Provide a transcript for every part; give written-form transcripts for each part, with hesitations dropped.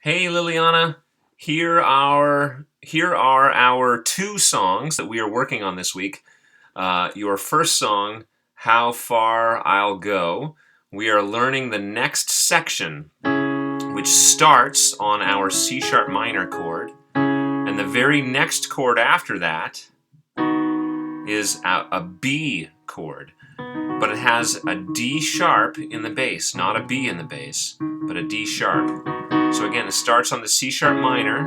Hey Liliana, here are our two songs that we are working on this week. Your first song, How Far I'll Go. We are learning the next section, which starts on our C sharp minor chord, and the very next chord after that is a B chord, but it has a D sharp in the bass, not a B in the bass, but a D sharp. So again, it starts on the C sharp minor,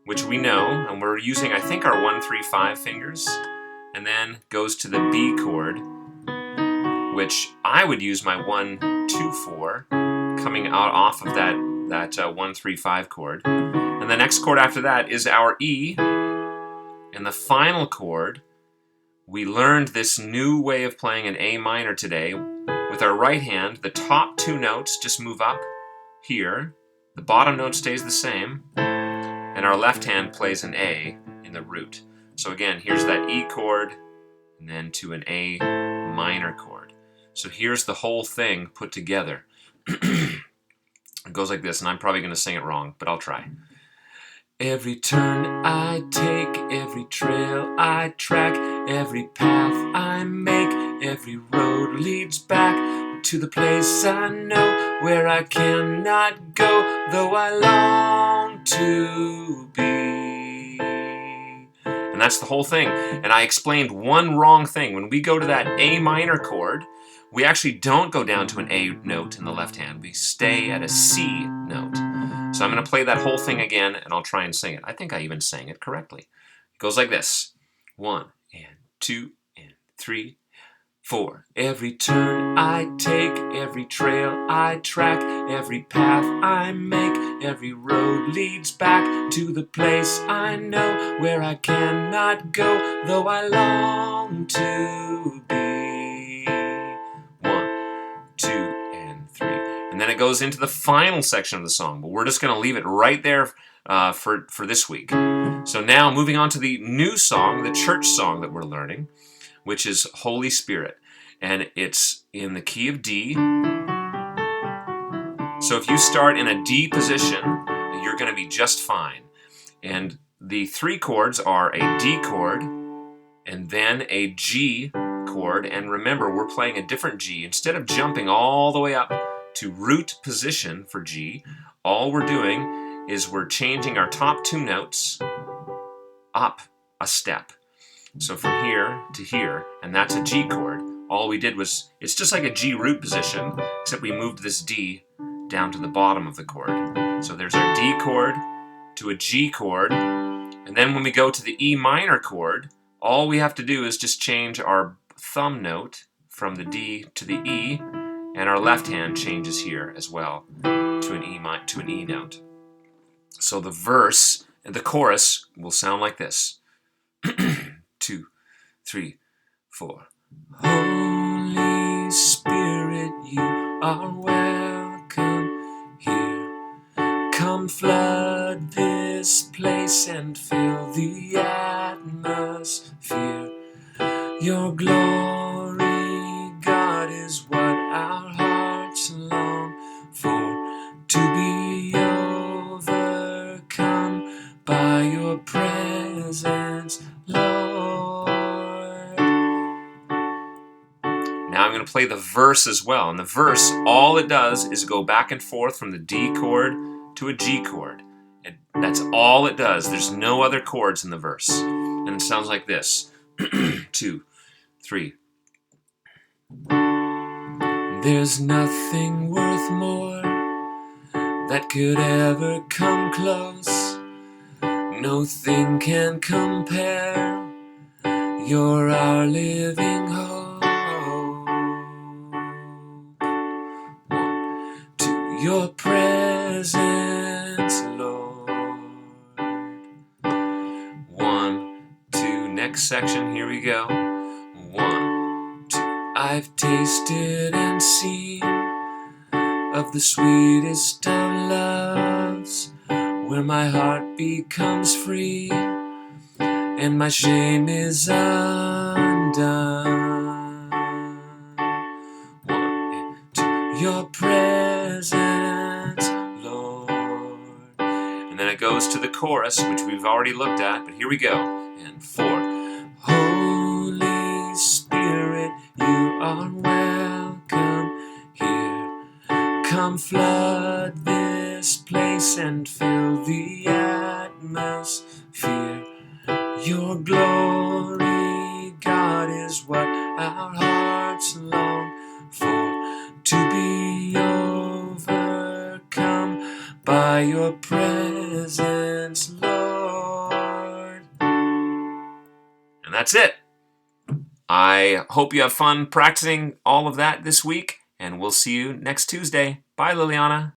which we know, and we're using, I think, our 1, 3, 5 fingers, and then goes to the B chord, which I would use my 1, 2, 4, coming out off of that 1, 3, 5 chord. And the next chord after that is our E, and the final chord, we learned this new way of playing an A minor today. With our right hand, the top two notes just move up here, the bottom note stays the same, and our left hand plays an A in the root. So again, here's that E chord, and then to an A minor chord. So here's the whole thing put together. It goes like this, and I'm probably going to sing it wrong, but I'll try. Every turn I take, every trail I track, every path I make, every road leads back to the place I know where I cannot go, though I long to be. And that's the whole thing. And I explained one wrong thing. When we go to that A minor chord, we actually don't go down to an A note in the left hand. We stay at a C note. So I'm going to play that whole thing again, and I'll try and sing it. I think I even sang it correctly. It goes like this. 1 and 2 and 3, 4. Every turn I take, every trail I track, every path I make, every road leads back to the place I know where I cannot go, though I long to be. 1, 2, and 3. And then it goes into the final section of the song, but we're just going to leave it right there for this week. So now moving on to the new song, the church song that we're learning, which is Holy Spirit. And it's in the key of D. So if you start in a D position, you're going to be just fine. And the three chords are a D chord, and then a G chord. And remember, we're playing a different G. Instead of jumping all the way up to root position for G, all we're doing is we're changing our top two notes up a step. So from here to here, and that's a G chord. All we did was, it's just like a G root position, except we moved this D down to the bottom of the chord. So there's our D chord to a G chord, and then when we go to the E minor chord, all we have to do is just change our thumb note from the D to the E, and our left hand changes here as well to an E note. So the verse and the chorus will sound like this. 2, 3, 4. Holy Spirit, you are welcome here. Come flood this place and fill the atmosphere. Your glory, God, is what our hearts long for, to be overcome by your presence, Lord. Now I'm going to play the verse as well. And the verse, all it does is go back and forth from the D chord to a G chord. And that's all it does. There's no other chords in the verse. And it sounds like this. 2, 3. There's nothing worth more that could ever come close. No thing can compare. You're our living hope. 1, 2, your presence, Lord. 1, 2, next section, here we go. 1, 2, I've tasted and seen of the sweetest of loves, where my heart becomes free and my shame is undone. 1, 2, your presence, Lord. then it goes to the chorus, which we've already looked at, but here we go. And 4. Holy Spirit, you are welcome here. Come flood this place and fill the atmosphere. Your glory, God, is what our hearts long for, to be overcome by your presence, Lord. And that's it. I hope you have fun practicing all of that this week, and we'll see you next Tuesday. Bye, Liliana.